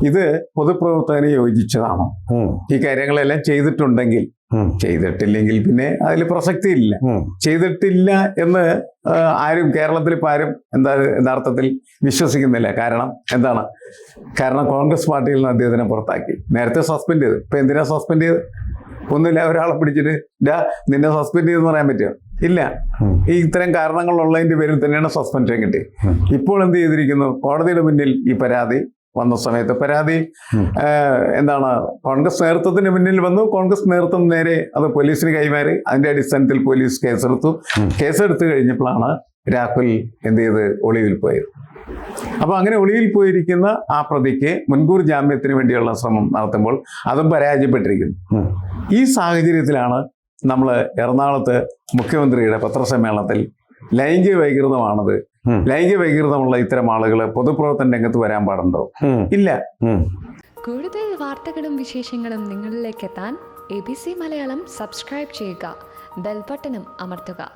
ഇത് പൊതുപ്രവർത്തകന് യോജിച്ചതാണോ? ഈ കാര്യങ്ങളെല്ലാം ചെയ്തിട്ടുണ്ടെങ്കിൽ, ചെയ്തിട്ടില്ലെങ്കിൽ പിന്നെ അതിൽ പ്രസക്തിയില്ല. ചെയ്തിട്ടില്ല എന്ന് ആരും കേരളത്തിൽ ഇപ്പോൾ ആരും യഥാർത്ഥത്തിൽ വിശ്വസിക്കുന്നില്ല. കാരണം എന്താണ്? കാരണം കോൺഗ്രസ് പാർട്ടിയിൽ നിന്ന് അദ്ദേഹത്തിനെ പുറത്താക്കി, നേരത്തെ സസ്പെൻഡ് ചെയ്ത്. ഇപ്പൊ എന്തിനാ സസ്പെൻഡ് ചെയ്ത്? ഒന്നുമില്ല, ഒരാളെ പിടിച്ചിട്ട് നിന്നെ സസ്പെൻഡ് ചെയ്തെന്ന് പറയാൻ പറ്റുമോ? ഇല്ല. ഈ ഇത്തരം കാരണങ്ങളുള്ളതിന്റെ പേരിൽ തന്നെയാണ് സസ്പെൻഷൻ കിട്ടി. ഇപ്പോൾ എന്ത് ചെയ്തിരിക്കുന്നു? കോടതിയുടെ മുന്നിൽ ഈ പരാതി വന്ന സമയത്ത് പരാതി കോൺഗ്രസ് നേതൃത്വത്തിന് മുന്നിൽ വന്നു. കോൺഗ്രസ് നേതൃത്വം നേരെ അത് പോലീസിന് കൈമാറി. അതിന്റെ അടിസ്ഥാനത്തിൽ പോലീസ് കേസെടുത്തു. കേസെടുത്തു കഴിഞ്ഞപ്പോഴാണ് രാഹുൽ എന്ത് ചെയ്ത് ഒളിവിൽ പോയത്. അപ്പൊ അങ്ങനെ ഒളിവിൽ പോയിരിക്കുന്ന ആ പ്രതിക്ക് മുൻകൂർ ജാമ്യത്തിന് വേണ്ടിയുള്ള ശ്രമം നടത്തുമ്പോൾ അതും പരാജയപ്പെട്ടിരിക്കുന്നു. ഈ സാഹചര്യത്തിലാണ് നമ്മൾ എറണാകുളത്ത് മുഖ്യമന്ത്രിയുടെ പത്രസമ്മേളനത്തിൽ ലൈംഗിക വൈകൃതമാണത്, ലൈംഗിക വൈകൃതമുള്ള ഇത്തരം ആളുകൾ പൊതുപ്രവർത്തന രംഗത്ത് വരാൻ പാടുണ്ടോ? ഇല്ല. കൂടുതൽ വാർത്തകളും വിശേഷങ്ങളും നിങ്ങളിലേക്ക് എത്താൻ ABC മലയാളം സബ്സ്ക്രൈബ് ചെയ്യുക, ബെൽ ബട്ടണും അമർത്തുക.